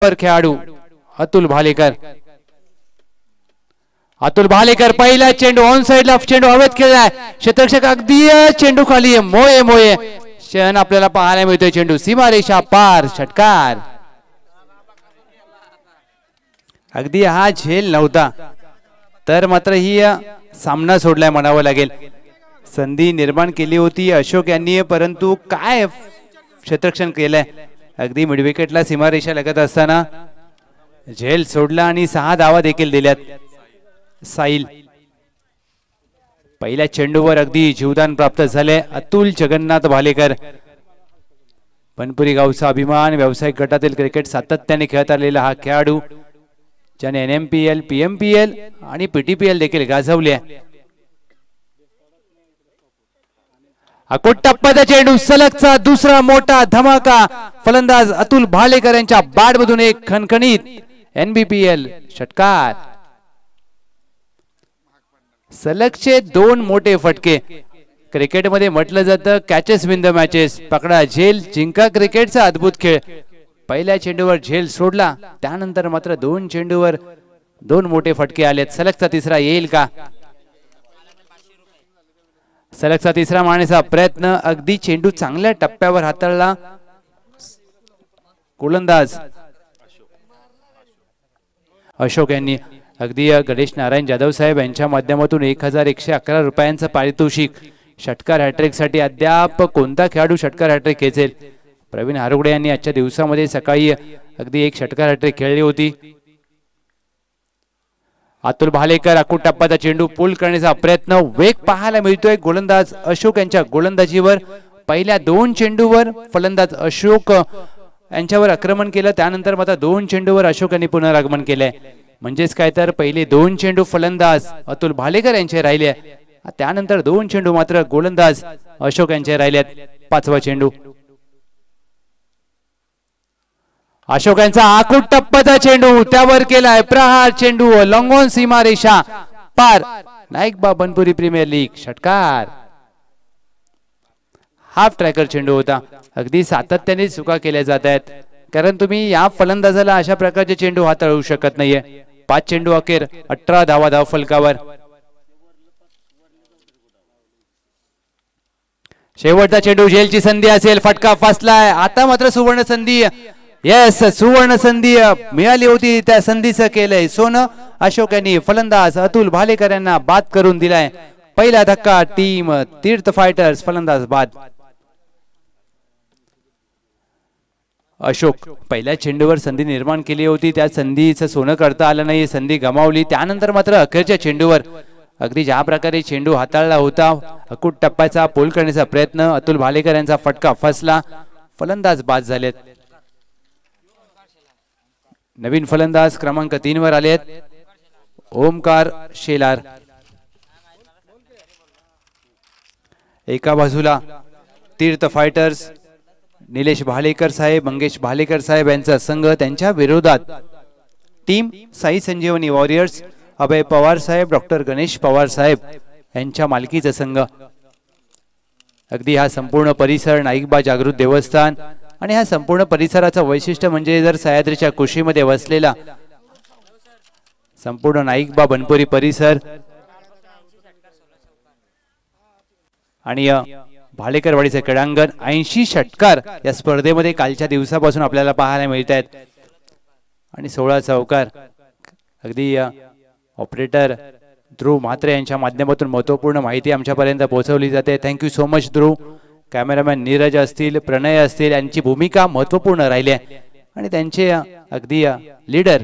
खेळाडू अतुल भालेकर. अतुल भालेकर पहिला चेंडू ऑन साइडला चेंडू हवेत खेळलाय. क्षेत्ररक्षक अगदी चेंडू खाली मोये मोये क्षण आपल्याला पाहायला मिळतोय. चेंडू सीमारेषा पार षटकार. अगदी हा झेल नव्हता तर मात्र ही सामना सोडलाय म्हणावं लागेल. संधी निर्माण केली होती अशोक यांनी परंतु काय क्षेत्ररक्षण केलंय. अगदी मिडविकेटला सीमारेषा लगत असताना झेल सोडला आणि 6 धावा देखील दिल्यात. साईल पहिल्या चेंडूवर अगदी जीवदान प्राप्त झाले. अतुल जगन्नाथ भालेकर बनपुरी गावचा अभिमान व्यावसायिक गटातील क्रिकेट सातत्याने खेळत आलेला हा खेळाडू ज्याने NMPL PMPL आणि PTPL देखील गाजवले. टप्प्याचा चेंडू सलगचा दुसरा मोठा धमाका. फलंदाज अतुल भालेकर यांच्या बॅटमधून एक खणखणीत NBPL षटकार. सलगचे 2 मोठे फटके. क्रिकेटमध्ये म्हटलं जातं कॅचेस विन द मॅचेस. पकडा झेल जिंका क्रिकेटचा अद्भुत खेळ. पहिल्या चेंडूवर झेल सोडला त्यानंतर मात्र 2 चेंडूवर 2 मोठे फटके आलेत. सलगचा तिसरा येईल का. सलगचा तिसरा मारण्याचा प्रयत्न. अगदी चेंडू चांगल्या टप्प्यावर हाताळला गोलंदाज अशोक यांनी. अगदी गणेश नारायण जाधव साहेब यांच्या माध्यमातून 1111 रुपयांचं पारितोषिक. षटकार हॅट्रिक साठी अद्याप कोणता खेळाडू षटकार हॅट्रिक खेचेल. प्रवीण हारुगडे यांनी आजच्या दिवसामध्ये सकाळी अगदी एक षटकार हॅट्रिक खेळली होती. अतुल भालेकर अकुट टप्प्याचा चेंडू पूल करण्याचा प्रयत्न. वेग पाहायला मिळतोय गोलंदाज अशोक यांच्या गोलंदाजीवर. पहिल्या 2 चेंडूवर फलंदाज अशोक यांच्यावर आक्रमण केलं त्यानंतर मात्र 2 चेंडूवर अशोक यांनी पुनरागमन केलंय. म्हणजेच काय तर पहिले 2 चेंडू फलंदाज अतुल भालेकर यांचे राहिले त्यानंतर 2 चेंडू मात्र गोलंदाज अशोक यांचे राहिलेत. 5वा चेंडू अशोक यांचा आकुट टप्प्याचा चेंडू त्यावर केलाय प्रहार. चेंडू लंगोन सीमारेषा पार. नाईकबा बनपुरी प्रीमियर लीग षटकार. हाफ ट्रॅकर चेंडू होता. अगदी सातत्याने चुका केल्या जात आहेत कारण तुम्ही या फलंदाजाला अशा प्रकारचे चेंडू हाताळू शकत नाहीये. 5 चेंडू अखेर 18 धावा धाव फलकावर. शेवटचा चेंडू झेलची संधी असेल. फटका फसलाय. आता मात्र सुवर्ण संधी. येस सुवर्ण संधी मिळाली होती त्या संधीचं केलंय सोनं. अशोक यांनी फलंदाज अतुल भालेकर यांना बाद करून दिलाय. पहिला धक्का टीम तीर्थ फायटर्स फलंदाज बाद. अशोक पहिल्या चेंडूवर संधी निर्माण केली होती त्या संधीचं सोनं करता आलं नाही. संधी गमावली त्यानंतर मात्र अखेरच्या चेंडूवर अगदी ज्या प्रकारे चेंडू हाताळला होता अकुट टप्प्याचा पोल करण्याचा प्रयत्न. अतुल भालेकर यांचा फटका फसला. फलंदाज बाद झालेत. नवीन फलंदाज क्रमांक 3 वर आलेत ओमकार शेलार. एका बाजूला तीर्थ फायटर्स निलेश भालेकर साहेब मंगेश भालेकर साहेब यांचा संघ. त्यांच्या विरोधात टीम साई संजीवनी वॉरियर्स अभय पवार साहेब डॉक्टर गणेश पवार साहेब यांच्या मालकीचा संघ. अगदी हा संपूर्ण परिसर नाईकबा जागृत देवस्थान आणि हा संपूर्ण परिसराचं वैशिष्ट्य म्हणजे जर सह्याद्रीच्या कुशीमध्ये वसलेला संपूर्ण नाईकबा बनपुरी परिसर आणि भालेकरवाडीचे क्रीडांगण. 80 षटकार या स्पर्धेमध्ये कालच्या दिवसापासून आपल्याला पाहायला मिळत आहेत आणि 16 चौकार. अगदी ऑपरेटर ध्रुव म्हात्रे यांच्या माध्यमातून महत्वपूर्ण माहिती आमच्यापर्यंत पोहोचवली जाते. थँक्यू सो मच ध्रुव. कॅमेरामॅन नीरज असतील प्रणय असतील यांची भूमिका महत्वपूर्ण राहिली आहे आणि त्यांचे अगदी लीडर.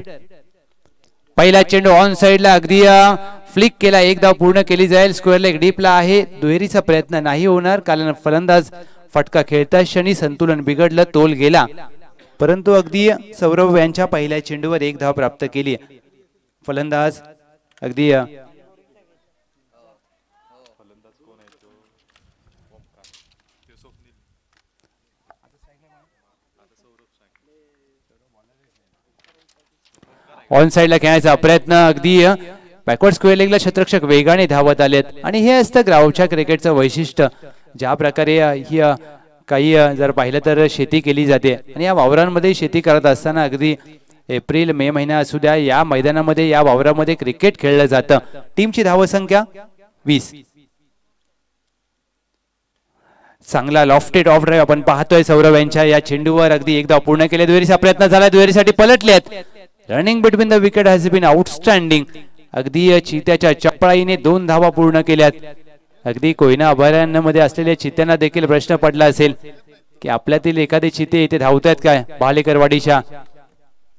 पहिला चेंडू ऑन साइडला अगदी फ्लिक केला. 1 धाव पूर्ण केली जाईल. स्क्वेअर लेग डीपला आहे. दुहेरीचा प्रयत्न नाही होणार कारण फलंदाज फटका खेळता क्षणी संतुलन बिघडलं तोल गेला परंतु अगदी सौरभ यांच्या पहिल्या चेंडूवर 1 धाव प्राप्त केली. फलंदाज अगदी ऑन साइडला खेळण्याचा प्रयत्न. अगदी बॅकवर्ड स्क्वेअर लेगला क्षेत्ररक्षक वेगाने धावत आलेत आणि हे असतं ग्राउंडच्या क्रिकेटचं वैशिष्ट्य. ज्या प्रकारे ही काही जर पाहिलं तर शेती केली जाते आणि या वावरांमध्ये शेती करत असताना अगदी एप्रिल मे महिना असू द्या, या मैदानामध्ये या वावरामध्ये क्रिकेट खेळलं जातं. टीमची धावसंख्या 20. चांगला लॉफ्टेड ऑफ ड्राईव्ह आपण पाहतोय सौरव यांच्या या चेंडूवर. अगदी एकदा पूर्ण केले, दुहेरीचा प्रयत्न झाला, दुहेरीसाठी पलटलेत. Running between the wicket has been outstanding. अगदी चित्याच्या चपळाईने 2 धावा पूर्ण केल्यात. अगदी कोयना अभयारण्यामध्ये असलेल्या चित्यांना देखील प्रश्न पडला असेल की आपल्यातील एखादे चिते इथे धावतायत काय. भालेकरवाडीच्या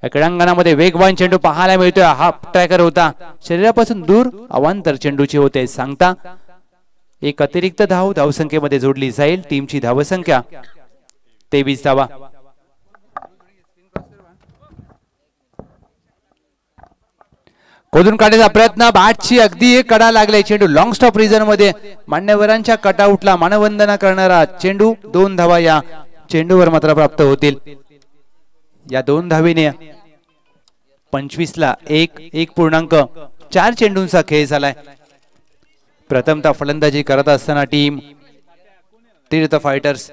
क्रीडांगणामध्ये वेगवान चेंडू पाहायला मिळतोय. हाफ ट्रॅकर होता, शरीरापासून दूर अवांतर चेंडूची होते सांगता. एक अतिरिक्त धावसंख्येमध्ये जोडली जाईल. टीमची धावसंख्या 23 धावा. खोदून काढण्याचा प्रयत्न, बॅटची अगदी एक कडा लागले. चेंडू लॉंग स्टॉप रिझन मध्ये मान्यवरांच्या कटआउटला मानवंदना करणारा चेंडू. 2 धावा या चेंडूवर मात्र प्राप्त होतील. या 2 धावेने 25 ला 1.4 चेंडूंचा खेळ झालाय. प्रथमतः फलंदाजी करत असताना टीम तीर्थ फायटर्स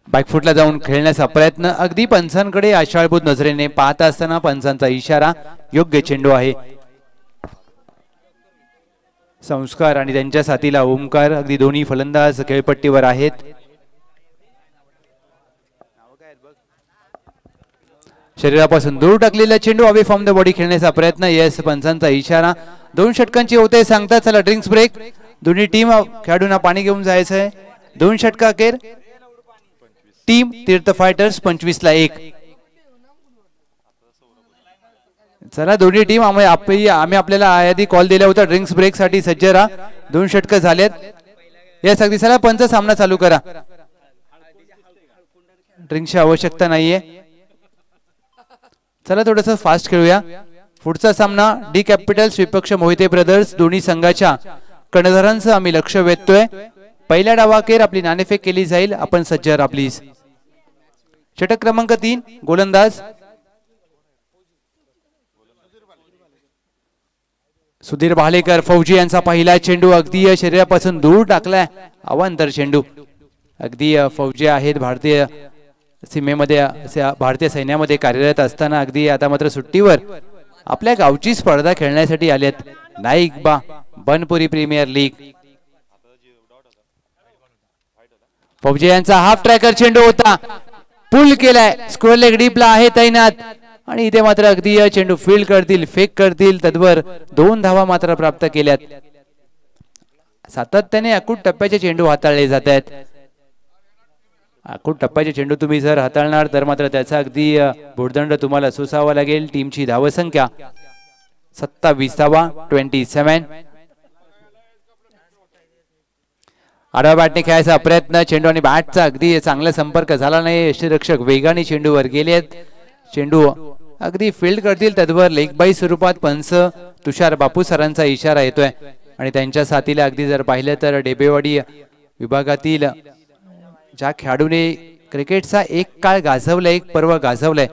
बॅकफुटला जाऊन खेळण्याचा प्रयत्न. अगदी पंचांकडे आशाळभूत नजरेने पाहत असताना पंचांचा इशारा. योग्य चेंडू आहे. संस्कार आणि त्यांच्या साथीला ओमकार, अगदी दोन्ही फलंदाज खेळपट्टीवर आहेत. शरीरापासून दूर टाकलेला चेंडू अवे फ्रॉम द बॉडी खेळण्याचा प्रयत्न. यस, पंचांचा इशारा. 2 षटकांची होते सांगतात. चला ड्रिंक्स ब्रेक. दोन्ही टीम खेळाडूंना पाणी घेऊन जायचं आहे. 2 षटका अखेर. टीम तीर्थ फायटर्स 25 ला 1. चला दोन्ही टीम आम्ही आपल्याला आधी कॉल दिला होता ड्रिंक्स ब्रेक साठी सज्ज राहा. 2 षटक झालेत. यस अगदी. चला पंच सामना चालू करा. ड्रिंक्सची आवश्यकता नाहीये. चला थोडस फास्ट खेळूया. पुढचा सामना डी कॅपिटल्स विपक्ष मोहिते ब्रदर्स. दोन्ही संघाच्या कर्णधारांचं आम्ही लक्ष वेधतोय. पहिल्या डावाखेर आपली नाणेफेक केली जाईल. आपण सज्ज राहा प्लीज. षटक क्रमांक 3 गोलंदाज सुधीर भालेकर. फौजी यांचा पहिला चेंडू अगदी शरीरापासून दूर टाकलाय. अवांतर चेंडू. अगदी फौजी आहेत भारतीय सीमेमध्ये, भारतीय सैन्यामध्ये कार्यरत असताना अगदी आता मात्र सुट्टीवर आपल्या गावची स्पर्धा खेळण्यासाठी आलेत. नाईक बा बनपुरी प्रीमियर लीग. फौजी यांचा हाफ ट्रॅकर चेंडू होता, पुल केलाय. स्क्वेअर लेग डीपला आहे तैनात. आणि इथे मात्र अगदी चेंडू फील्ड करतील, फेक करतील. तद्वर 2 धावा मात्र प्राप्त केल्यात. सातत्याने अकूट टप्प्याचे चेंडू हाताळले जात आहेत. अकूट टप्प्याचे चेंडू तुम्ही जर हाताळणार तर मात्र त्याचा अगदी भुर्दंड तुम्हाला सोसावा लागेल. टीमची धावसंख्या 27 धावा 27. आडवा बॅटने खेळायचा प्रयत्न. चेंडू आणि बॅटचा अगदी चांगला संपर्क झाला नाही. यष्टीरक्षक वेगाने चेंडूवर गेलेत. चेंडू अगदी फील्ड करतील. तद्वर लेग बाय स्वरूपात पंच तुषार बापू सरांचा इशारा येतोय. आणि त्यांच्या साथीला अगदी जर पाहिलं तर डेबेवाडी विभागातील ज्या खेळाडूने क्रिकेटचा एक काळ गाजवलाय, एक पर्व गाजवलाय,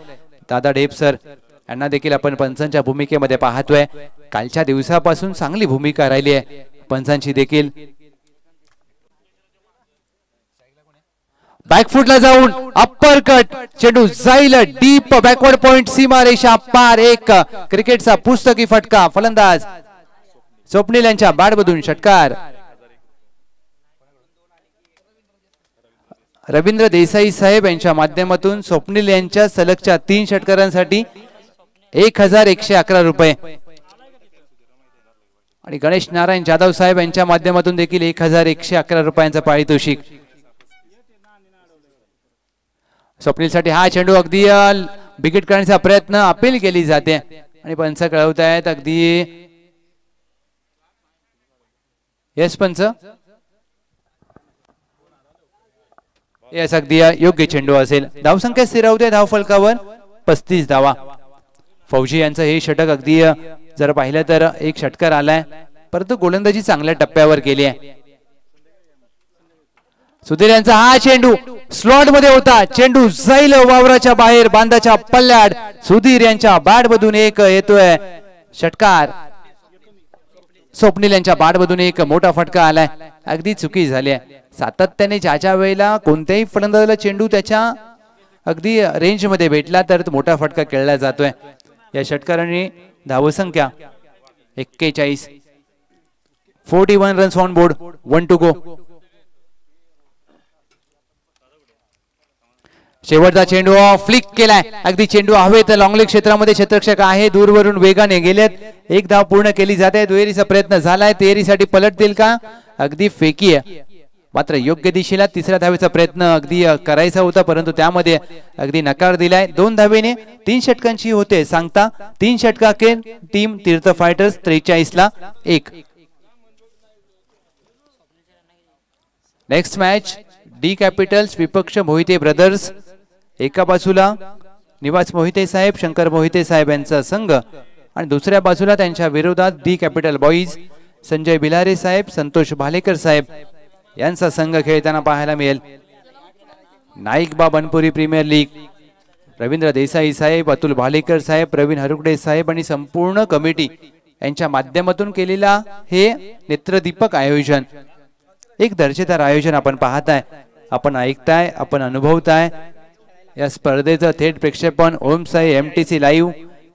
दादा डेब सर यांना देखील आपण पंचांच्या भूमिकेमध्ये पाहतोय. कालच्या दिवसापासून चांगली भूमिका राहिली आहे पंचांची देखील. बॅकफुटला जाऊन अप्पर कट. चेंडू जाईल डीप बॅकवर्ड पॉइंट. सीमा रेषा पार. एक क्रिकेटचा पुस्तकी फटका. फलंदाज स्वप्नील यांच्या बॅटमधून षटकार. रवींद्र देसाई साहेब यांच्या माध्यमातून स्वप्नील यांच्या सलगच्या 3 षटकारांसाठी 1111 रुपये. आणि गणेश नारायण जाधव साहेब यांच्या माध्यमातून देखील 1111 रुपयांचा पारितोषिक. स्वप्नील साठी हा चेंडू अगदी बिगिट करण्याचा प्रयत्न. अपील केली जाते आणि पंच कळवत आहेत अगदी. यस पंच. यस अगदी योग्य चेंडू असेल. धावसंख्या स्थिरावते धावफलकावर 35 धावा. फौजी यांचं हे षटक अगदी जर पाहिलं तर 1 षटकार आलाय, परंतु गोलंदाजी चांगल्या टप्प्यावर केली आहे. सुधीर यांचा हा चेंडू स्लॉट मध्ये होता. चेंडू जाईल वावराच्या बाहेर बांधाच्या पल्ल्यात. सुधीर यांच्या बॅट मधून एक येतोय षटकार. स्वप्नील यांच्या बॅटमधून एक मोठा फटका आलाय. अगदी चुकी झाली आहे. सातत्याने ज्या वेळेला कोणत्याही फलंदाजाला चेंडू त्याच्या अगदी रेंज मध्ये भेटला तर मोठा फटका खेळला जातोय. या षटकाराने धावसंख्या 41, 41 runs on board, 1 to go. शेवटचा चेंडू फ्लिक केलाय. अगदी चेंडू हवेत लॉंगलेग क्षेत्रामध्ये क्षेत्ररक्षक आहे, दूरवरून वेगाने गेलेत. एक धाव पूर्ण केली जाते. दुहेरीचा प्रयत्न झालाय. तेरीसाठी पलटतील का? अगदी फेकी आहे, मात्र योग्य दिशेला तिसऱ्या धावेचा प्रयत्न अगदी करायचा होता, परंतु त्यामध्ये अगदी नकार दिलाय. 2 धावेने 3 षटकांची होते सांगता. 3 षटकाके टीम तीर्थ फायटर्स 43 ला 1. नेक्स्ट मॅच डी कॅपिटल्स विपक्ष मोहिते ब्रदर्स. एका बाजूला निवास मोहिते साहेब, शंकर मोहिते साहेब यांचा संघ आणि दुसऱ्या बाजूला त्यांच्या विरोधात D capital boys Sanjay Bilare साहेब, संतोष भालेकर साहेब यांचा संघ खेळताना पाहायला मिळेल. नाईकबा बनपुरी प्रीमियर लीग रवींद्र देसाई साहेब, अतुल भालेकर साहेब, प्रवीण हरुकडे साहेब आणि संपूर्ण कमिटी यांच्या माध्यमातून केलेला हे नेत्रदीपक आयोजन, एक दर्जेदार आयोजन आपण पाहताय, आपण ऐकताय, आपण अनुभवताय. या स्पर्धेचं थेट प्रक्षेपण ओम साई MTC लाईव्ह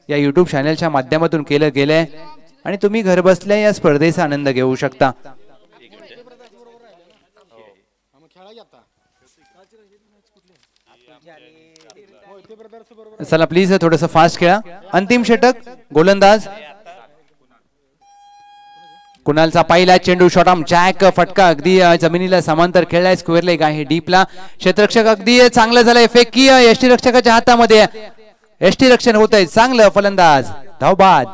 या YouTube चॅनलच्या माध्यमातून केलं गेलंय आणि तुम्ही घर बसल्या या स्पर्धेचा आनंद घेऊ शकता. चला प्लीज थोडस फास्ट खेळा. अंतिम षटक गोलंदाज कुणालचा पहिला चेंडू शॉट आर्म जॅक फटका अगदी जमिनीला समांतर खेळलाय. स्क्वेअर लेग आहे डीपला. क्षेत्ररक्षक अगदी चांगलं झालंय. फेकी यष्टी रक्षकाच्या हातामध्ये. यष्टी रक्षण होत आहे. चांगलं फलंदाज धावबाद.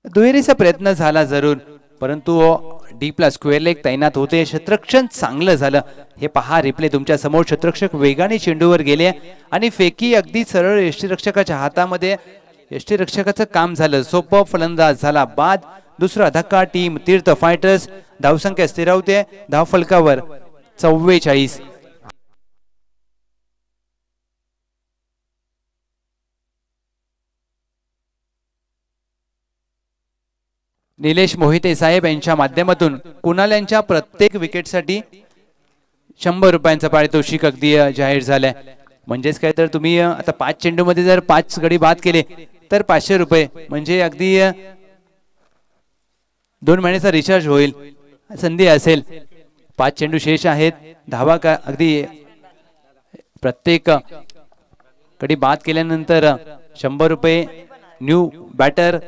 दुहेरीचा प्रयत्न झाला जरूर, परंतु डीपला स्क्वेअर लेग तैनात होते. क्षेत्ररक्षण चांगलं झालं. हे पहा रिप्ले तुमच्या समोर. क्षेत्ररक्षक वेगाने चेंडूवर गेले आणि फेकी अगदी सरळ यष्टीरक्षकाच्या हातामध्ये. यष्टीरक्षकाचं काम झालं. सोपं फलंदाज झाला बाद. दुसरा धक्का टीम तीर्थ फायटर्स. धावसंख्या स्थिरावते धावफलकावर 44. निलेश मोहिते साहेब यांच्या माध्यमातून कुणाल यांच्या प्रत्येक विकेटसाठी 100 रुपयांचं पारितोषिक अगदी जाहीर झालंय. म्हणजेच काय तर तुम्ही आता 5 चेंडू मध्ये जर 5 गडी बाद केले तर 500 रुपये, म्हणजे अगदी 2 महिन्याचा रिचार्ज होईल. संधी असेल. 5 चेंडू शेष आहेत. धावा का अगदी प्रत्येक गडी बाद केल्यानंतर 100 रुपये. New batter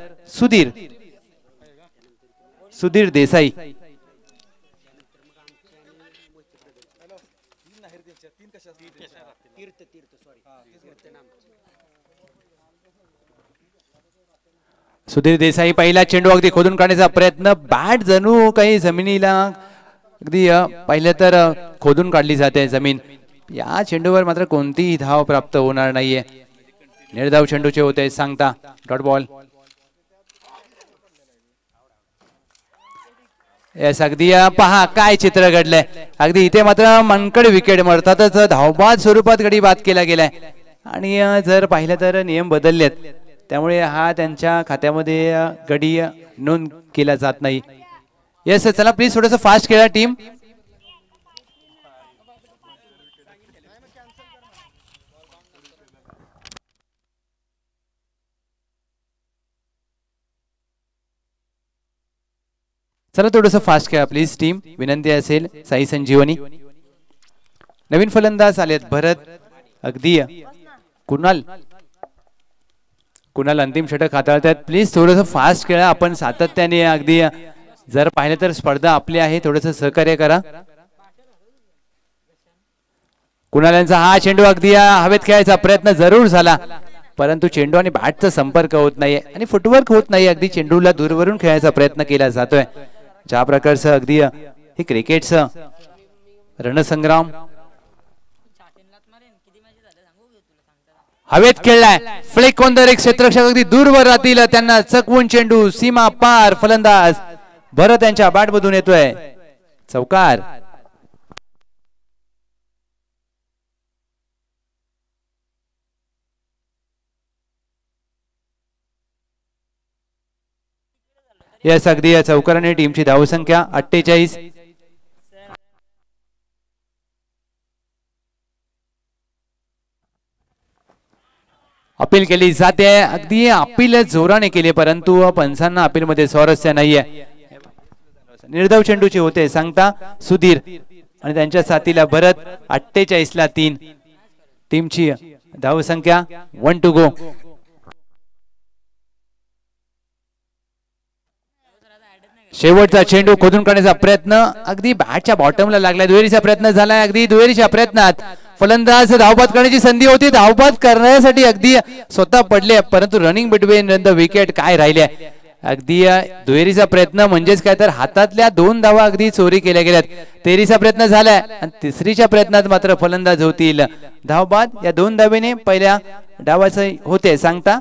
Sudhir Desai. सुधीर देसाई पहिला चेंडू अगदी खोदून काढण्याचा प्रयत्न. बॅट जणू काही जमिनीला अगदी पहिलं तर खोदून काढली जाते जमीन. या चेंडूवर मात्र कोणतीही धाव प्राप्त होणार नाहीये. निर्धाव चेंडूचे होते सांगता. Dot ball. यस अगदी पहा काय चित्र घडलंय. अगदी इथे मात्र मनकड विकेट मरतातच. धावबाद स्वरूपात गडी बाद केला गेलाय आणि जर पाहिलं तर नियम बदललेत, त्यामुळे हा त्यांच्या खात्यामध्ये गडी नोंद केला जात नाही. यस चला प्लीज थोडंसं फास्ट खेळा टीम. चला थोडंसं फास्ट खेळा प्लीज टीम, विनंती असेल. साई संजीवनी. नवीन फलंदाज आलेत भरत. अगदी कुणाल अंतिम षटक हाताळतात. प्लीज थोडंसं फास्ट खेळा. आपण सातत्याने अगदी जर पाहिलं तर स्पर्धा आपली आहे, थोडंसं सहकार्य करा. कुणालांचा हा चेंडू अगदी हवेत खेळायचा प्रयत्न जरूर झाला, परंतु चेंडू आणि बॅटचा संपर्क होत नाहीये आणि फुटवर्क होत नाही. अगदी चेंडूला दूरवरून खेळायचा प्रयत्न केला जातोय. ज्या प्रकारचं अगदी हे क्रिकेटचं रणसंग्राम. हवेत खेळलाय. Flick on the rake. क्षेत्ररक्षक अगदी दूरवर राहतील. त्यांना चकवून चेंडू सीमा पार. फलंदाज भरत यांच्या बॅट मधून येतोय. चौकार. यस अगदी या चौकाराने टीमची धावसंख्या 48. अपील केली जाते. अगदी अपील जोराने केली परंतु पंचांना अपील मध्ये स्वारस्य नाहीये. निर्धाव चेंडूची होते सांगता सुधीर आणि त्यांच्या साथीला भरत. 48 ला 3 टीमची धावसंख्या 1 टू गो. शेवटचा चेंडू खोदून काढण्याचा प्रयत्न अगदी बॅटच्या बॉटमला लागलाय. दुहेरीचा प्रयत्न झालाय. अगदी दुहेरीच्या प्रयत्नात फलंदाज धावबाद करण्याची संधी होती. धावबाद करण्यासाठी अगदी स्वतः पडले परंतु रनिंग बिटवीन द विकेट काय राहिले. अगदी दुहेरीचा प्रयत्न म्हणजेच काय तर हातातल्या 2 धावा अगदी चोरी केल्या गेल्यात. तेरीचा प्रयत्न झालाय आणि तिसरीच्या प्रयत्नात मात्र फलंदाज होतील धावबाद. या 2 धावेने पहिल्या डावाचे होते सांगता.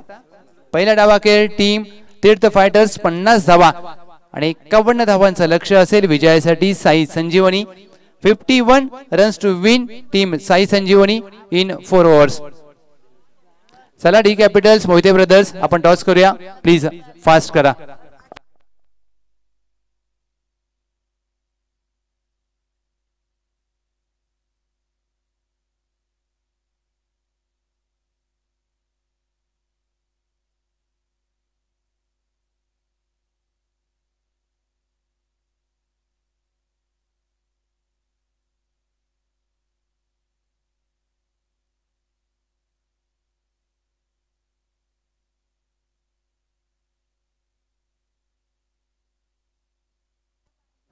पहिल्या डावाखेर टीम तीर्थ फायटर्स 50 धावा आणि 51 धावांचं लक्ष असेल विजयासाठी. Sai Sanjivani 51 runs to win team Sai Sanjivani in 4 overs. चला डी कॅपिटल्स मोहिते ब्रदर्स आपण टॉस करूया. प्लीज फास्ट करा.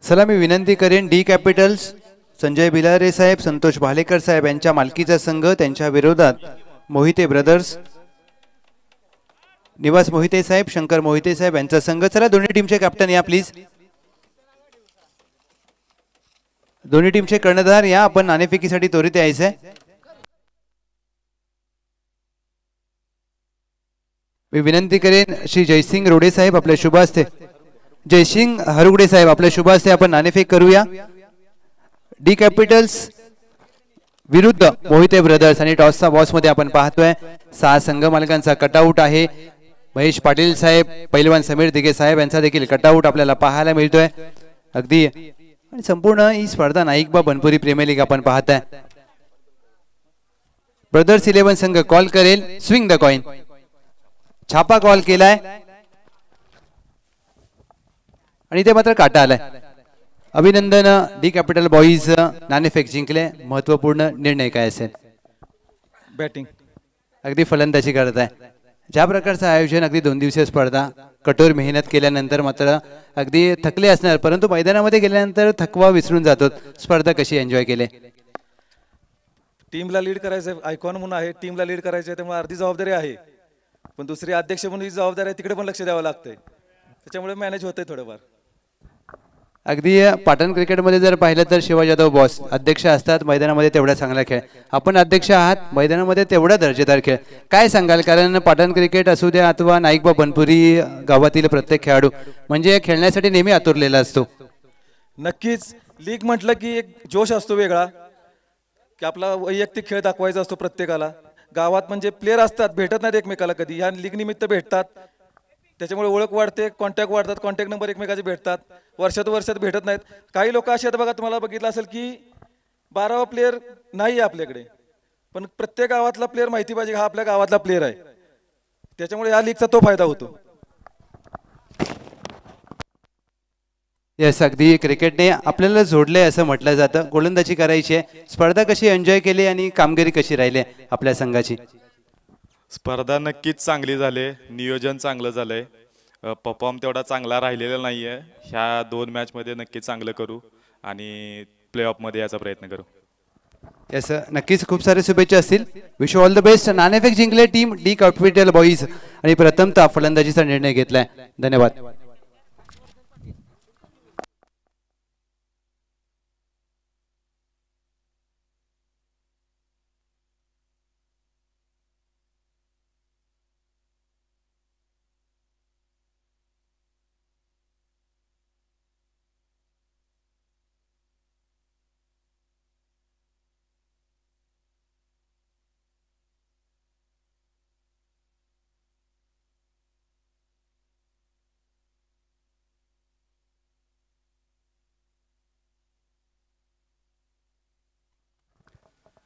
चला मी विनंती करेन डी कॅपिटल्स संजय बिलारे साहेब संतोष भालेकर साहेब यांच्या मालकीचा संघ त्यांच्या विरोधात मोहिते ब्रदर्स निवास मोहिते साहेब शंकर मोहिते साहेब यांचा संघ. चला दोन्ही टीमचे कॅप्टन या प्लीज. दोन्ही टीमचे कर्णधार या. आपण नाणेफेकीसाठी त्वरित यायचंय. मी विनंती करेन श्री जयसिंग रोडे साहेब आपल्या शुभ हस्ते जयसिंग हरुगडे साहेब आपल्या शुभ हस्ते आपण नाणेफेक करूया. डी कॅपिटल्स विरुद्ध मोहिते ब्रदर्स आणि टॉसचा बॉस मध्ये आपण पाहतोय 6 संघ मालकांचा कटआउट आहे. महेश पाटील साहेब पैलवान समीर दिघे साहेब यांचा देखील कटआउट आपल्याला पाहायला मिळतोय. अगदी आणि संपूर्ण ही स्पर्धा नाईकबा बनपुरी प्रीमियर लीग आपण पाहताय. ब्रदर्स 11 संघ कॉल करेल. Swing the coin. छापा कॉल केलाय आणि ते मात्र काटा आलाय. अभिनंदन डी कॅपिटल बॉईज नाणेफेक जिंकले. महत्वपूर्ण निर्णय काय असेल. बॅटिंग अगदी फलंदाजी करत आहे. ज्या प्रकारचं आयोजन अगदी 2 दिवसीय स्पर्धा कठोर मेहनत केल्यानंतर मात्र अगदी थकले असणार परंतु मैदानामध्ये गेल्यानंतर थकवा विसरून जातो. स्पर्धा कशी एन्जॉय केली. टीमला लीड करायचं आयकॉन म्हणून आहे. टीमला लीड करायचं त्यामुळे अर्धी जबाबदारी आहे पण दुसरी अध्यक्ष म्हणून ही जबाबदारी आहे तिकडे पण लक्ष द्यावं लागतंय त्याच्यामुळे मॅनेज होतंय थोडंफार. अगदी पाटण क्रिकेटमध्ये जर पाहिलं तर शिवाजी यादव बॉस अध्यक्ष असतात मैदानामध्ये तेवढा चांगला खेळ. आपण अध्यक्ष आहात मैदानामध्ये तेवढा दर्जेदार खेळ. काय सांगाल कारण पाटण क्रिकेट असू द्या अथवा नाईकबा बनपुरी गावातील प्रत्येक खेळाडू म्हणजे खेळण्यासाठी नेहमी आतुरलेला असतो. नक्कीच लीग म्हटलं की एक जोश असतो वेगळा की आपला वैयक्तिक खेळ दाखवायचा असतो प्रत्येकाला. गावात म्हणजे प्लेयर असतात भेटत नाहीत एकमेकाला कधी. ह्या लीग निमित्त भेटतात त्याच्यामुळे ओळख वाढते. कॉन्टॅक्ट वाढतात. कॉन्टॅक्ट नंबर एकमेकाचे भेटतात. वर्षात भेटत नाहीत. काही लोक असे आहेत बघा तुम्हाला बघितलं असेल की 12वा प्लेयर नाही आहे आपल्याकडे पण प्रत्येक गावातला प्लेयर माहिती पाहिजे हा आपल्या गावातला प्लेयर आहे. त्याच्यामुळे या लीगचा तो फायदा होतो. यस अगदी क्रिकेटने आपल्याला जोडले असं म्हटलं जातं. गोलंदाजी करायची आहे. स्पर्धा कशी एन्जॉय केली आणि कामगिरी कशी राहिली आपल्या संघाची. स्पर्धा नक्कीच चांगली झाली. नियोजन चांगलं झालंय. परफॉर्म तेवढा चांगला राहिलेला नाहीये. ह्या 2 मॅच मध्ये नक्कीच चांगलं करू आणि प्ले ऑफ मध्ये याचा प्रयत्न करू. यस नक्कीच खूप सारे शुभेच्छा असतील. Wish all the best. नाणेफेक जिंकले टीम डी कॅपिटल बॉईज आणि प्रथमतः फलंदाजीचा निर्णय घेतलाय. धन्यवाद.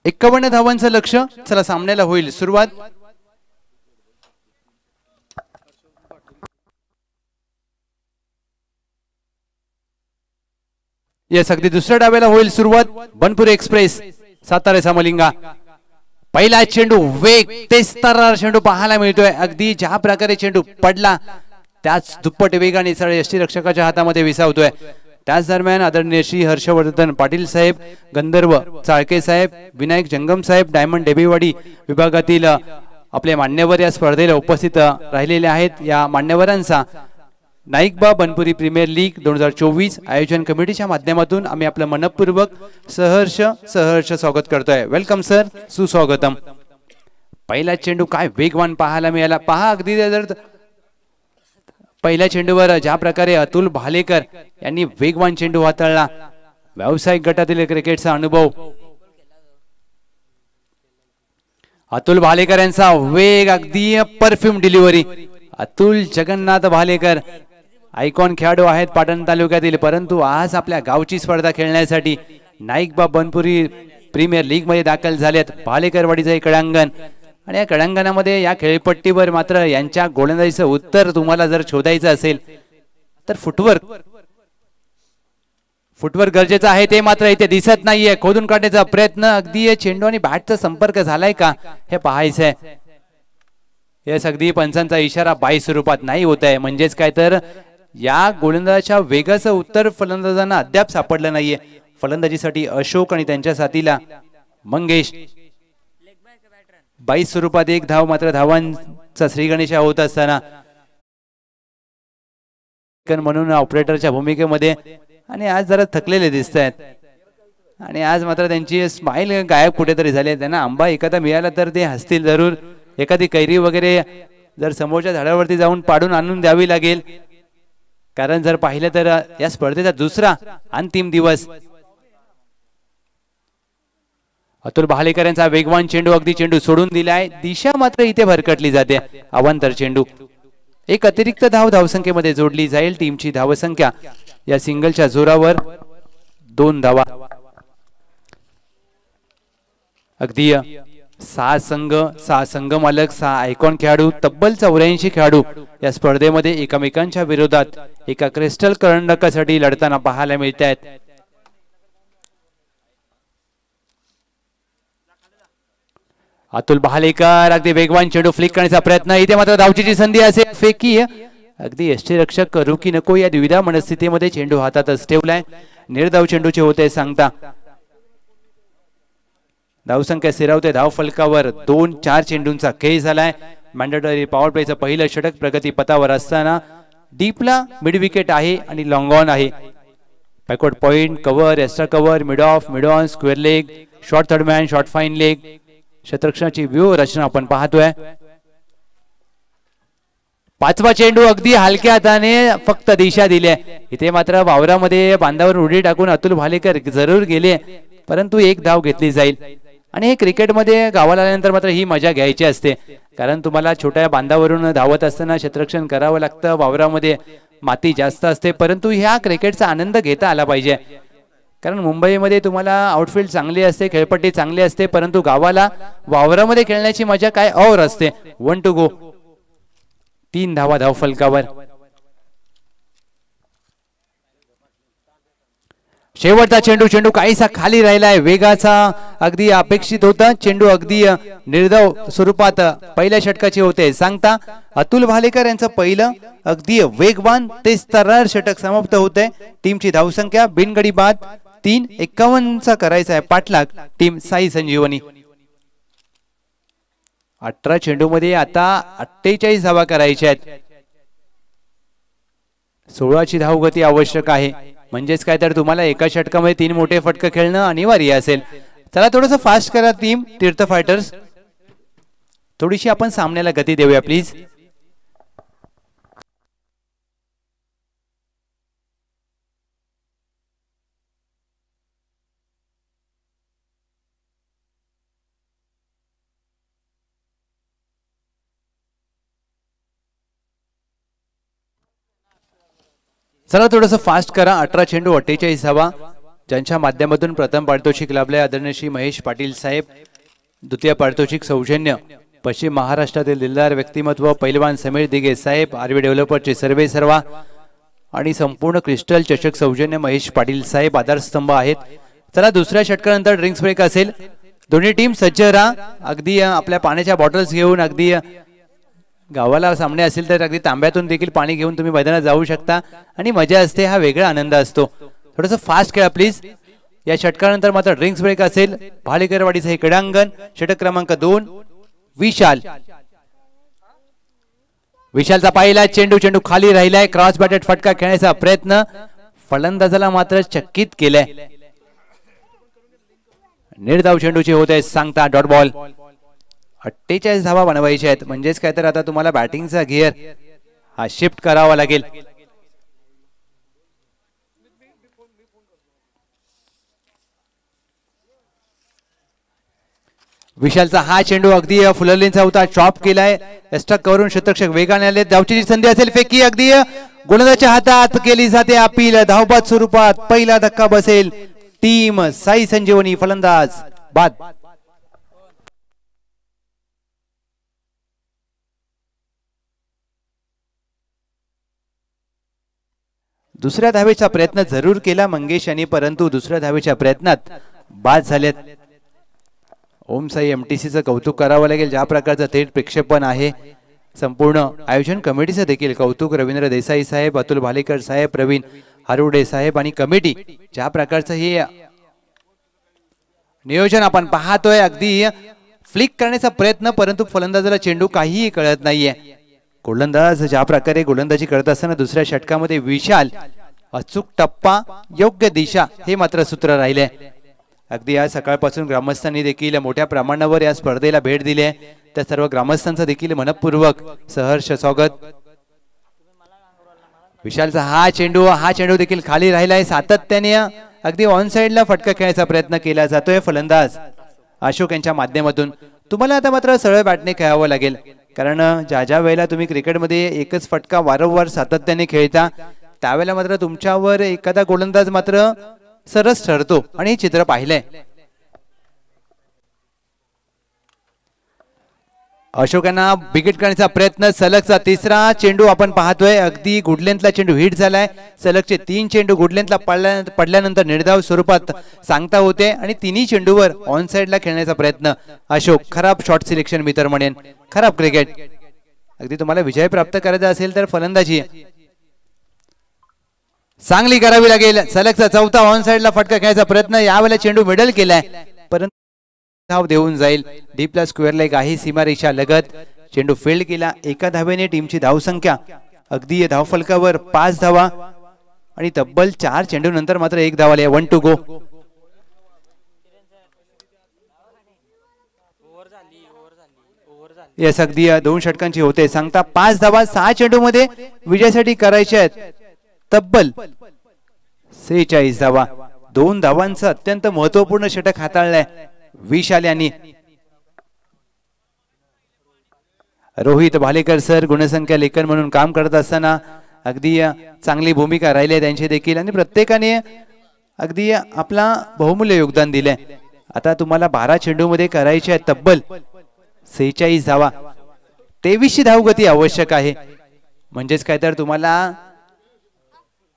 51 धावांचं लक्ष. चला सामन्याला होईल सुरुवात. यस, अगदी दुसऱ्या डाव्याला होईल सुरुवात. बनपुरी एक्सप्रेस सातारा समलिंगा. पहिला चेंडू वेग तेज तर्रार चेंडू पाहायला मिळतोय. अगदी ज्या प्रकारे चेंडू पडला त्याच दुप्पट वेगाने यष्टीरक्षकाच्या हातामध्ये विसावतोय. त्याच दरम्यान आदरणीय श्री हर्षवर्धन पाटील साहेब, गंधर्व चाळके साहेब, विनायक जंगम साहेब, डायमंड डेबेवाडी विभागातील आपले मान्यवर या स्पर्धेला उपस्थित राहिलेले आहेत. या मान्यवरांचा नाईकबा बनपुरी प्रीमियर लीग 2024 आयोजन कमिटीच्या माध्यमातून आम्ही आपलं मनपूर्वक सहर्ष स्वागत करतोय. वेलकम सर, सुस्वागतम. पहिला चेंडू काय वेगवान पाहायला मिळाला. पहा अगदी जर पहिल्या चेंडूवर ज्या प्रकारे अतुल भालेकर यांनी वेगवान चेंडू हाताळला. व्यावसायिक गटातील क्रिकेटचा अनुभव. अतुल भालेकर यांचा वेग, अगदी perfume delivery. Atul Jagannath Bhalekar icon खेळाडू आहेत पाटण तालुक्यातील, परंतु आज आपल्या गावची स्पर्धा खेळण्यासाठी नाईकबा बनपुरी प्रीमियर लीग मध्ये दाखल झालेत. भालेकरवाडीचं हे क्रीडांगण आणि या क्रीडांगणामध्ये या खेळपट्टीवर मात्र यांच्या गोलंदाजीचं उत्तर तुम्हाला जर शोधायचं असेल तर फुटवर्क गरजेचं आहे. ते मात्र इथे दिसत नाहीये. खोदून काढण्याचा प्रयत्न. अगदी चेंडू आणि बॅटचा संपर्क झालाय का हे पाहायचंय. यस, अगदी पंचांचा इशारा बाई स्वरूपात नाही होत आहे. म्हणजेच काय तर या गोलंदाजाच्या वेगाचं उत्तर फलंदाजांना अद्याप सापडलं नाहीये. फलंदाजीसाठी अशोक आणि त्यांच्या साथीला मंगेश. बाई स्वरूपात एक धाव मात्र धावांचा श्रीगणेशा होत असताना म्हणून ऑपरेटरच्या भूमिकेमध्ये आणि आज जरा थकलेले दिसत आहेत. आणि आज मात्र त्यांची स्माइल गायब कुठेतरी झाली. त्यांना आंबा एखादा मिळाला तर ते हसतील जरूर. एखादी कैरी वगैरे जर समोरच्या झाडावरती जाऊन पाडून आणून द्यावी लागेल. कारण जर पाहिलं तर या स्पर्धेचा दुसरा अंतिम दिवस. अतुल भालेकर यांचा वेगवान चेंडू, अगदी चेंडू सोडून दिलाय. दिशा मात्र इथे भरकटली जाते. अवांतर चेंडू. एक अतिरिक्त धाव धावसंख्येमध्ये जोडली जाईल. टीमची धावसंख्या या सिंगलच्या जोरावर 2 धावा. अगदी 6 संघ मालक, 6 आयकॉन खेळाडू, तब्बल 84 खेळाडू या स्पर्धेमध्ये एकमेकांच्या विरोधात एका क्रिस्टल करंडकासाठी लढताना पाहायला मिळत आहेत. अतुल भालेकर अगदी वेगवान चेंडू फ्लिक करण्याचा प्रयत्न. इथे मात्र धावचीची संधी असेल. फेकी. अगदी यष्टीरक्षक करू की नको या द्विधा मनस्थितीमध्ये चेंडू हातातच ठेवलाय. निर्धाव चेंडूचे होते सांगता. धावसंख्या स्थिरावते धाव फलकावर. 2-4 चेंडूंचा खेळ झालाय. मॅन्डेटरी पॉवर प्लेचं पहिलं षटक प्रगती पथावर असताना डीपला मिड विकेट आहे आणि लॉंग ऑन आहे. Backward point, cover, extra cover, mid off, mid on, square leg, short third man, short fine leg. क्षेत्ररक्षणाची व्यूह रचना आपण पाहतोय. 5वा चेंडू अगदी हलक्या हाताने फक्त दिशा दिली. इथे मात्र वावरामध्ये बांधावर उडी टाकून अतुल भालेकर जरूर गेले, परंतु एक धाव घेतली जाईल. आणि हे क्रिकेटमध्ये गावाला आल्यानंतर मात्र ही मजा घ्यायची असते. कारण तुम्हाला छोट्या बांधावरून धावत असताना क्षेत्ररक्षण करावं लागतं. वावरामध्ये माती जास्त असते, परंतु ह्या क्रिकेटचा आनंद घेता आला पाहिजे. कारण मुंबईमध्ये तुम्हाला आउटफील्ड चांगली असते, खेळपट्टी चांगली असते, परंतु गावाला वावरामध्ये खेळण्याची मजा काय और असते. 1 to go. 3 धावा धाव फलकावर. शेवटचा चेंडू काहीसा खाली राहिलाय. वेगाचा अगदी अपेक्षित होता. चेंडू अगदी निर्धाव स्वरूपात पहिल्या षटकाचे होते सांगता. अतुल भालेकर यांचं पहिलं अगदी वेगवान तेज तर्रार षटक समाप्त होते. टीमची धावसंख्या बिनगडी बाद 3-51 करायचा आहे पाठलाग टीम साई संजीवनी. 18 चेंडूमध्ये आता 48 धावा करायच्या आहेत. 16ची धावगती आवश्यक आहे. म्हणजेच काय तर तुम्हाला एका षटकामध्ये 3 मोठे फटके खेळणं अनिवार्य असेल. चला थोडंसं फास्ट करा टीम तीर्थ फायटर्स. थोडीशी आपण सामन्याला गती देऊया प्लीज. चला थोडंसं फास्ट करा. 18 चेंडू 48 धावा. ज्यांच्या माध्यमातून प्रथम पारितोषिक लाभले आदरणीय श्री महेश पाटील साहेब, द्वितीय पारितोषिक सौजन्य पश्चिम महाराष्ट्रातील दिलदार व्यक्तिमत्व पैलवान समीर दिगे साहेब, आरवी डेव्हलपरचे सर्वे सर्वा आणि संपूर्ण क्रिस्टल चषक सौजन्य महेश पाटील साहेब आधारस्तंभ आहेत. चला दुसऱ्या षटकानंतर ड्रिंक्स ब्रेक असेल. दोन्ही टीम सज्ज राहा. अगदी आपल्या पाण्याच्या बॉटल्स घेऊन, अगदी गावाला सामने असेल तर अगदी तांब्यातून देखील पाणी घेऊन तुम्ही मैदानात जाऊ शकता आणि मजा असते. हा वेगळा आनंद असतो. थोडंसं फास्ट खेळा प्लीज. या षटकानंतर मात्र ड्रिंक्स ब्रेक असेल. भालेकरवाडीचं हे क्रीडांगण. षटक क्रमांक 2 विशाल. विशालचा पहिला चेंडू खाली राहिलाय. क्रॉस बॅटेड फटका खेळण्याचा प्रयत्न फलंदाजाला मात्र चकित केलाय. निर्धाव चेंडूचे होते सांगता डॉट बॉल. 48 धावा बनवायच्या आहेत. म्हणजेच काय तर आता तुम्हाला बॅटिंगचा गिअर हा शिफ्ट करावा लागेल. विशालचा हा चेंडू अगदी फुलरलींचा होता. चॉप केलाय. स्टक करून शतरक्षक वेगाने आले. धावची संधी असेल. फेकी अगदी गोलंदाजाच्या हातात केली जाते. अपील धावबाद स्वरूपात पहिला धक्का बसेल. टीम साई संजीवनी फलंदाज बाद. दुसऱ्या धावेचा प्रयत्न जरूर केला मंगेश यांनी, परंतु दुसऱ्या धावेच्या प्रयत्नात बाद झालेत. ओम साई एमटीसीचं कौतुक करावं लागेल. ज्या प्रकारचं थेट प्रक्षेपण आहे. संपूर्ण आयोजन कमिटीचं देखील कौतुक. रवींद्र देसाई साहेब, अतुल भालेकर साहेब, प्रवीण हरुडे साहेब आणि कमिटी, ज्या प्रकारचं हे नियोजन आपण पाहतोय. अगदी फ्लिक करण्याचा प्रयत्न, परंतु फलंदाजाला चेंडू काहीही कळत नाहीये. गोलंदाज ज्या प्रकारे गोलंदाजी करत असताना दुसऱ्या षटकामध्ये विशाल अचूक टप्पा, योग्य दिशा हे मात्र सूत्र राहिले. अगदी आज सकाळपासून ग्रामस्थांनी देखील मोठ्या प्रमाणावर या स्पर्धेला भेट दिली आहे. त्या सर्व ग्रामस्थांचं देखील मनपूर्वक सहर्ष स्वागत. विशालचा हा चेंडू देखील खाली राहिलाय. सातत्याने अगदी ऑन साइडला फटका खेळण्याचा प्रयत्न केला जातोय फलंदाज अशोक यांच्या माध्यमातून. तुम्हाला आता मात्र सरळ बॅटने खेळावं लागेल, कारण ज्या वेळेला तुम्ही क्रिकेटमध्ये एकच फटका वारंवार सातत्याने खेळता त्यावेळेला मात्र तुमच्यावर एखादा गोलंदाज मात्र सरस ठरतो आणि हे चित्र पाहिलंय. अशोकांना विकेट करण्याचा प्रयत्न. सलगचा तिसरा चेंडू आपण पाहतोय. अगदी गुडलेंथला चेंडू हिट झालाय. सलगचे 3 चेंडू गुडलेंथला पडल्यानंतर निर्धाव स्वरूपात सांगता होते आणि तिन्ही चेंडूवर ऑन साइडला खेळण्याचा प्रयत्न. अशोक खराब शॉट सिलेक्शन मी तर म्हणेन, खराब क्रिकेट. अगदी तुम्हाला विजय प्राप्त करायचा असेल तर फलंदाजी चांगली करावी लागेल. सलगचा चौथा ऑन साइडला फटका खेळायचा प्रयत्न. यावेळेला चेंडू मिडल केलाय, परंतु धाव देऊन जाईल. डीपला स्क्वेअर लेग आहे सीमारेषा लगत. चेंडू फील्ड केला. एका धावेने टीमची धावसंख्या अगदी धावफलकावर 5 धावा आणि तब्बल 4 चेंडू नंतर मात्र 1 धाव आली. 1 टू गो. यस, अगदी 2 षटकांची होते सांगता. 5 धावा 6 चेंडू मध्ये विजयासाठी करायचे आहेत. तब्बल 46 धावा. 2 धावांचं अत्यंत महत्वपूर्ण षटक हाताळलंय विशाल यांनी. रोहित भालेकर सर गुणसंख्या लेखन म्हणून काम करत असताना अगदी चांगली भूमिका राहिली त्यांची देखील आणि प्रत्येकाने अगदी आपला बहुमूल्य योगदान दिलंय. आता तुम्हाला 12 चेंडू मध्ये करायचे आहे तब्बल 46 धावा. 2300 धावगती आवश्यक आहे. म्हणजेच काय तर तुम्हाला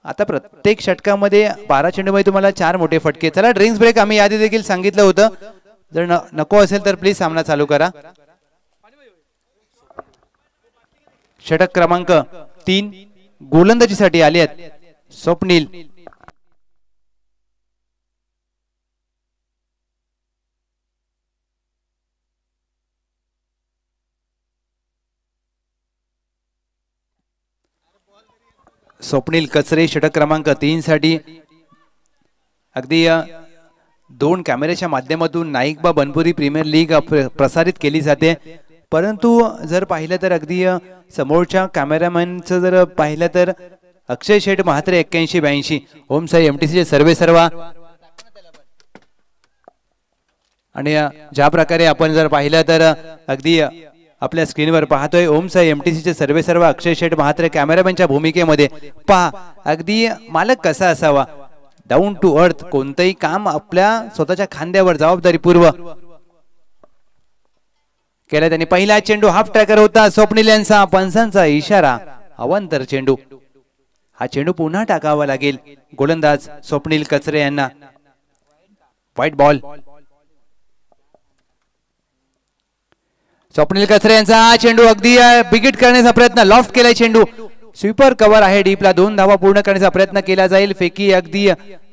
आता प्रत्येक षटकामध्ये 12 चेंडू मध्ये तुम्हाला 4 मोठे फटके. चला ड्रिंक्स ब्रेक आम्ही यादी देखील सांगितलं होतं. जर नको असेल तर प्लीज सामना चालू करा. षटक क्रमांक 3 गोलंदाजीसाठी आले आहेत स्वप्नील. स्वप्नील कचरे षटक क्रमांक 3 साठी. अगदी 2 कॅमेऱ्याच्या माध्यमातून नाईकबा बनपुरी प्रीमियर लीग प्रसारित केली जाते, परंतु जर पाहिलं तर अगदी समोरच्या कॅमेरामॅनचं जर पाहिलं तर अक्षय शेठ म्हात्रे 81-82. ओम साई एमटीसीचे सर्वे सर्वा. आणि ज्या प्रकारे आपण जर पाहिलं तर अगदी आपल्या स्क्रीनवर पाहतोय ओम साई एमटीसीचे सर्वे सर्व अक्षय शेठ म्हात्रे कॅमेरामॅनच्या भूमिकेमध्ये. पहा अगदी मालक कसा असावा. डाऊन टू अर्थ, कोणतंही काम आपल्या स्वतःच्या खांद्यावर जबाबदारीपूर्वक केला त्यांनी. पहिला चेंडू हाफ ट्रॅकर होता स्वप्नील यांचा, पंचांचा इशारा अवांतर चेंडू. हा चेंडू पुन्हा टाकावा लागेल गोलंदाज स्वप्नील कचरे यांना. White ball. स्वप्नील कचरे यांचा हा चेंडू अगदी बिगिट करण्याचा प्रयत्न, लॉफ्ट केलाय चेंडू. स्वीपर कव्हर आहे डीपला, 2 धावा पूर्ण करण्याचा प्रयत्न केला जाईल. फेकी अगदी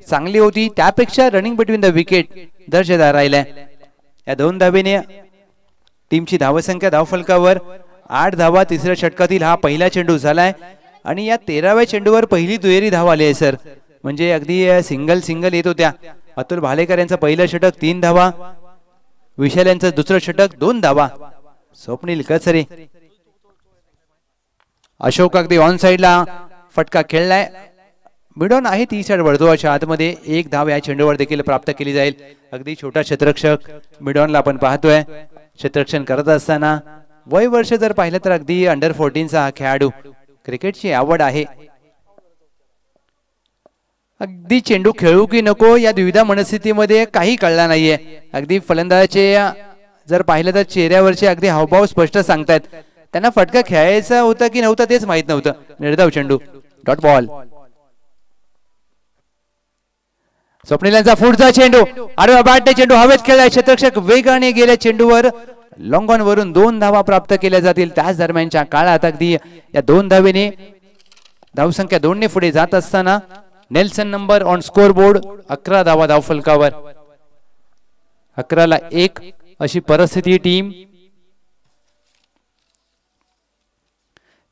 चांगली होती, त्यापेक्षा रनिंग बिटवीन द विकेट दर्जेदार राहिलाय. या 2 धावेने टीमची धावसंख्या धावफलकावर 8 धावा. तिसऱ्या षटकातील हा पहिला चेंडू झालाय आणि या 13व्या चेंडूवर पहिली दुहेरी धाव आली आहे सर. म्हणजे अगदी सिंगल येत होत्या. अतुल भालेकर यांचं पहिलं षटक 3 धावा, विशाल यांचं दुसरं षटक 2 धावा. स्वप्नील कचरे, अशोक अगदी ऑन साइडला फटका खेळलाय. मिडॉन आहे 30 वर्तुळाच्या आतमध्ये. 1 धाव या चेंडूवर देखील प्राप्त केली जाईल. अगदी छोटा क्षेत्ररक्षक मिडॉनला आपण पाहतोय क्षेत्ररक्षण करत असताना. वय वर्ष जर पाहिलं तर अगदी अंडर 14चा हा खेळाडू. क्रिकेटची आवड आहे. अगदी चेंडू खेळू की नको या द्विधा मनस्थितीमध्ये काही कळला नाहीये. अगदी फलंदाजाचे जर पाहिलं तर चेहऱ्यावरचे अगदी हावभाव स्पष्ट सांगतायत त्यांना फटका खेळायचा होता की नव्हता तेच माहित नव्हतं. निर्धाव चेंडू, डॉट बॉल. स्वप्नीलांचा पुढचा चेंडू, अरे बॅटने चेंडू हवेत खेळलाय. क्षेत्ररक्षक वेगाने गेल्या चेंडूवर लॉंग ऑन वरून 2 धावा प्राप्त केल्या जातील. त्याच दरम्यानच्या काळात अगदी या 2 धावेने धावसंख्या 2 ने पुढे जात असताना Nelson number on score board 11 धावा धावफलकावर. 11-1 अशी परिस्थिती. टीम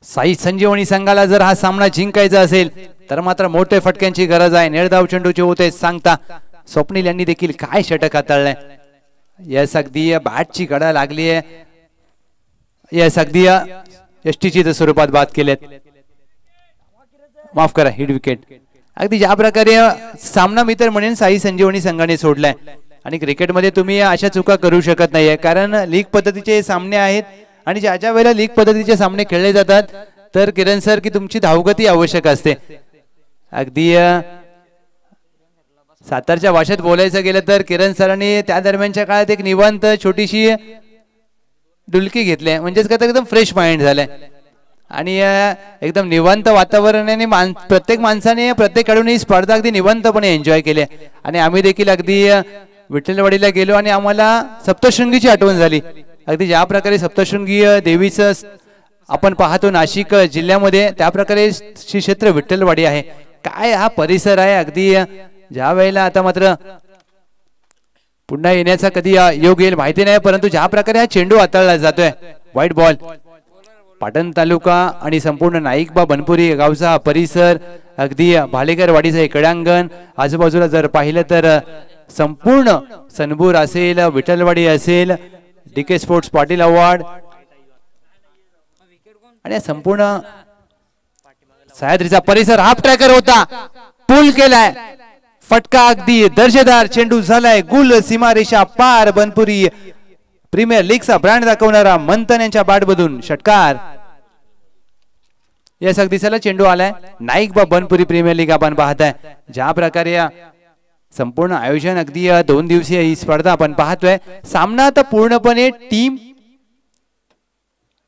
साई संजीवनी संघाला जर हा सामना जिंकायचा असेल तर मात्र मोठे फटक्यांची गरज आहे. निर्धाव चेंडूचे होते सांगता स्वप्नील यांनी देखील काय षटक हाताळलंय. यस अगदी बॅटची कडा लागली आहे. यस अगदी एसटीची स्वरूपात बाद केलेत. माफ करा, हिट विकेट. अगदी ज्या प्रकारे सामना मी तर म्हणेन साई संजीवनी संघाने सोडलाय. आणि क्रिकेटमध्ये तुम्ही अशा चुका करू शकत नाहीये कारण लीग पद्धतीचे सामने आहेत आणि ज्या ज्या वेळेला लीग पद्धतीचे सामने खेळले जातात तर किरण सर की तुमची धावगती आवश्यक असते. अगदी सातारच्या भाषेत बोलायचं गेलं तर किरण सरांनी त्या दरम्यानच्या काळात एक निवांत छोटीशी डुलकी घेतली, म्हणजेच का एकदम फ्रेश माइंड झालंय आणि एकदम निवांत वातावरणाने प्रत्येक माणसाने प्रत्येक खेळाडूने स्पर्धा अगदी निवांतपणे एन्जॉय केली. आणि आम्ही देखील अगदी विठ्ठलवाडीला गेलो आणि आम्हाला सप्तशृंगीची आठवण झाली. अगदी ज्या प्रकारे सप्तशृंगी देवीचं आपण पाहतो नाशिक जिल्ह्यामध्ये त्या प्रकारे श्री क्षेत्र विठ्ठलवाडी आहे. काय हा परिसर आहे. अगदी ज्या वेळेला आता मात्र पुन्हा येण्याचा कधी योग येईल माहिती नाही, परंतु ज्या प्रकारे हा चेंडू हाताळला जातोय. White ball. पाटण तालुका आणि संपूर्ण नाईकबा बनपुरी गावचा हा परिसर, अगदी भालेकर वाडीचं हे क्रीडांगण, आजूबाजूला जर पाहिलं तर संपूर्ण सनबूर असेल, विठ्ठलवाडी असेल, डीके स्पोर्ट्स पाटील अवॉर्ड आणि संपूर्ण सह्याद्रीचा परिसर. हाफ ट्रॅकर होता, पूल केलाय, फटका अगदी दर्जेदार चेंडू झालाय गुल सीमारेषा पार. बनपुरी प्रीमियर लीगचा ब्रँड दाखवणारा मंथन यांच्या बॅटमधून षटकार. यस अगदी चला चेंडू आलाय. नाईकबा बनपुरी प्रीमियर लीग आपण पाहताय. ज्या प्रकारे संपूर्ण आयोजन अगदी 2 दिवसीय ही स्पर्धा आपण पाहतोय. सामना आता पूर्णपणे टीम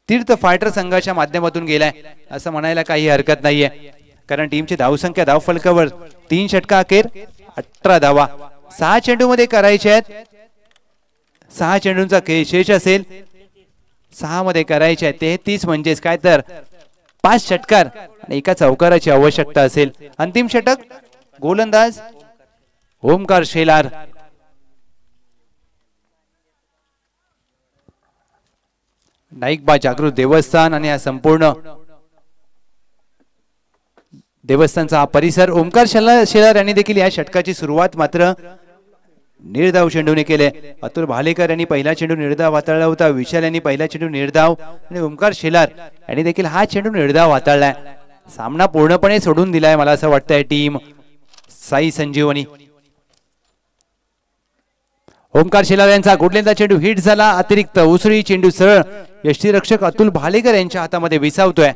तीर्थ फायटर संघाच्या माध्यमातून गेलाय असं म्हणायला काही हरकत नाहीये, कारण टीमची धावसंख्या धावफलकावर 3 षटका अखेर 18 धावा. 6 चेंडू मध्ये करायचे आहेत. 6 चेंडूंचा शेष असेल, 6 मध्ये करायचे आहेत 33, म्हणजेच काय तर 5 षटकार आणि 1 चौकाराची आवश्यकता असेल. अंतिम षटक गोलंदाज ओमकार शेलार. नाईकबा जागृत देवस्थान आणि हा संपूर्ण देवस्थानचा हा परिसर. ओमकार शेलार यांनी देखील या षटकाची सुरुवात मात्र निर्धाव चेंडूने केले. अतुल भालेकर यांनी पहिला चेंडू निर्धाव हाताळला होता, विशाल यांनी पहिला चेंडू निर्धाव आणि ओमकार शेलार यांनी देखील हा चेंडू निर्धाव हाताळलाय. सामना पूर्णपणे सोडून दिलाय मला असं वाटतंय टीम साई संजीवनी. ओमकार शेलार यांचा गुडलेंदा चेंडू हिट झाला. अतिरिक्त उसळी चेंडू सरळ यष्टीरक्षक अतुल भालेकर यांच्या हातामध्ये विसावतोय.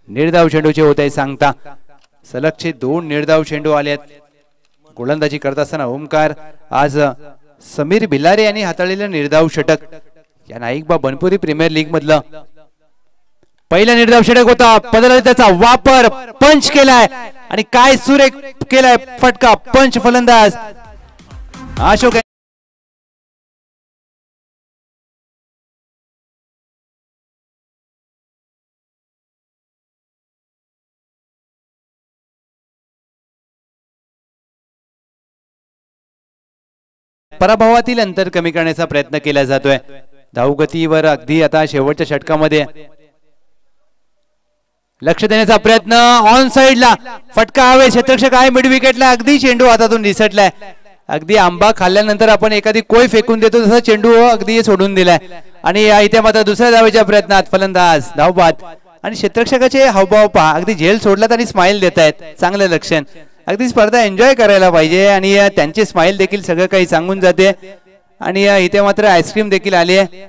निर्धाव चेंडूचे होत आहे सांगता. सलगचे 2 निर्धाव चेंडू आलेत. गोलंदाजी करत असताना ओमकार आज समीर भिलारे यांनी हाताळलेलं निर्धाव षटक या नाईकबा बनपुरी प्रीमियर लीग मधलं पहिला निर्धाव षटक होता. पदराने त्याचा वापर पंच केलाय आणि काय सुरेख केलाय फटका. पंच फलंदाज अशोक पराभवातील अंतर कमी करण्याचा प्रयत्न केला जातोय. धावगतीवर अगदी आता शेवटच्या षटकामध्ये लक्ष देण्याचा प्रयत्न. ऑन साइडला फटका हवे. क्षेत्ररक्षक आहे मिड विकेटला. अगदी चेंडू हातातून निसटलाय. अगदी आंबा खाल्ल्यानंतर आपण एखादी कोय फेकून देतो तसं चेंडू अगदी सोडून दिलाय. आणि इथे मात्र दुसऱ्या धावेच्या प्रयत्नात फलंदाज धावबाद आणि क्षेत्ररक्षकाचे हावभाव पहा. अगदी झेल सोडलात आणि स्माइल देत आहेत. चांगलं लक्षण. अगदी स्पर्धा एन्जॉय करायला पाहिजे आणि त्यांचे स्माइल देखील सगळं काही सांगून जाते. आणि इथे मात्र आईस्क्रीम देखील आली आहे.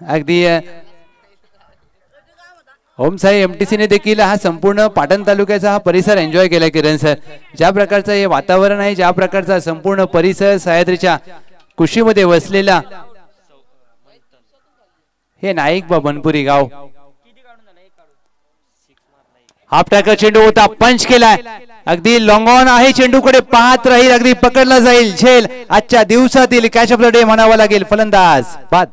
अगदी ओमसाई एमटीसी ने देखील हा संपूर्ण पाटण तालुक्याचा हा परिसर एन्जॉय केला. किरण सर, ज्या प्रकारचं हे वातावरण आहे, ज्या प्रकारचा संपूर्ण परिसर सह्याद्रीच्या कुशीमध्ये वसलेला हे नाईकबा बनपुरी गाव. हाफ टॅकर चेंडू होता. पंच केलाय. अगदी लॉंग ऑन आहे. चेंडूकडे पाहत राहील. अगदी पकडला जाईल. झेल आजच्या दिवसातील कॅच ऑफ द डे म्हणावा लागेल. फलंदाज बाद.